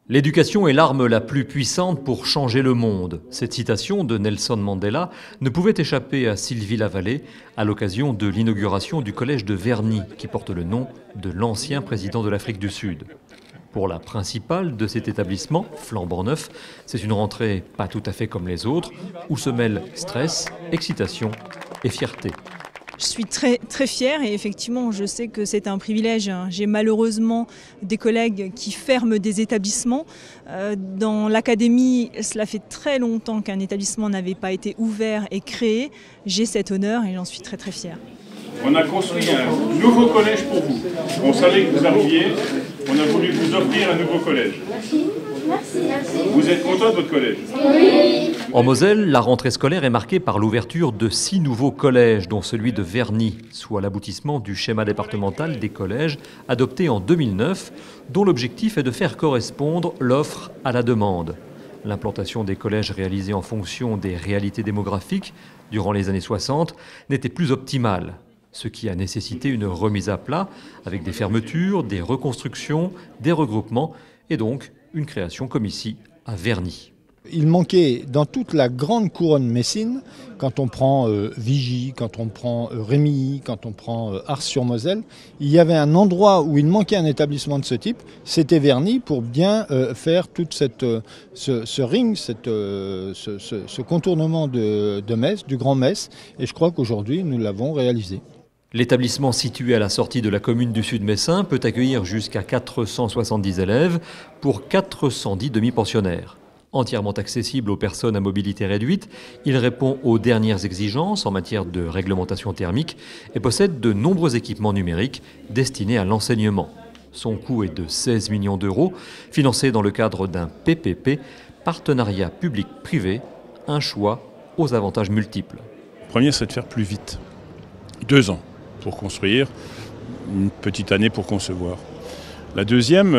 L'éducation est l'arme la plus puissante pour changer le monde. Cette citation de Nelson Mandela ne pouvait échapper à Sylvie Lavallée à l'occasion de l'inauguration du collège de Verny, qui porte le nom de l'ancien président de l'Afrique du Sud. Pour la principale de cet établissement, flambant neuf, c'est une rentrée pas tout à fait comme les autres, où se mêlent stress, excitation et fierté. Je suis très fière et effectivement je sais que c'est un privilège. J'ai malheureusement des collègues qui ferment des établissements. Dans l'académie, cela fait très longtemps qu'un établissement n'avait pas été ouvert et créé. J'ai cet honneur et j'en suis très fière. On a construit un nouveau collège pour vous. On savait que vous arriviez, on a voulu vous offrir un nouveau collège. Merci. Vous êtes content de votre collège? Oui. En Moselle, la rentrée scolaire est marquée par l'ouverture de 6 nouveaux collèges, dont celui de Verny, soit l'aboutissement du schéma départemental des collèges adopté en 2009, dont l'objectif est de faire correspondre l'offre à la demande. L'implantation des collèges réalisée en fonction des réalités démographiques durant les années 60 n'était plus optimale, ce qui a nécessité une remise à plat avec des fermetures, des reconstructions, des regroupements et donc une création comme ici à Verny. Il manquait dans toute la grande couronne messine, quand on prend Vigy, quand on prend Rémilly, quand on prend Ars-sur-Moselle, il y avait un endroit où il manquait un établissement de ce type, c'était Verny, pour bien faire tout ce ring, ce contournement de Metz, du Grand Metz, et je crois qu'aujourd'hui nous l'avons réalisé. L'établissement situé à la sortie de la commune du Sud-Messin peut accueillir jusqu'à 470 élèves pour 410 demi-pensionnaires. Entièrement accessible aux personnes à mobilité réduite, il répond aux dernières exigences en matière de réglementation thermique et possède de nombreux équipements numériques destinés à l'enseignement. Son coût est de 16 millions d'euros, financé dans le cadre d'un PPP, partenariat public-privé, un choix aux avantages multiples. Le premier, c'est de faire plus vite. 2 ans pour construire, une petite année pour concevoir. La deuxième,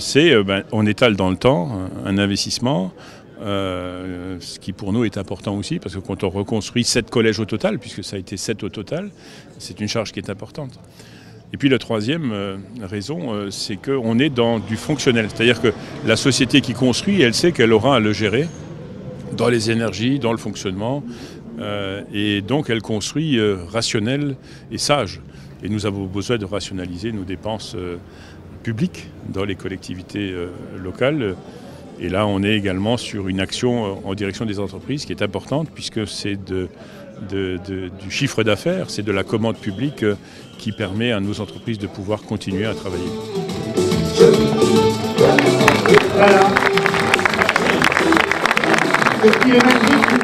c'est on étale dans le temps un investissement, ce qui pour nous est important aussi, parce que quand on reconstruit 7 collèges au total, puisque ça a été 7 au total, c'est une charge qui est importante. Et puis la troisième raison, c'est qu'on est dans du fonctionnel. C'est-à-dire que la société qui construit, elle sait qu'elle aura à le gérer dans les énergies, dans le fonctionnement, et donc elle construit rationnel et sage. Et nous avons besoin de rationaliser nos dépenses publiques dans les collectivités locales. Et là, on est également sur une action en direction des entreprises qui est importante, puisque c'est du chiffre d'affaires, c'est de la commande publique qui permet à nos entreprises de pouvoir continuer à travailler. Voilà. Ce qui est magnifique.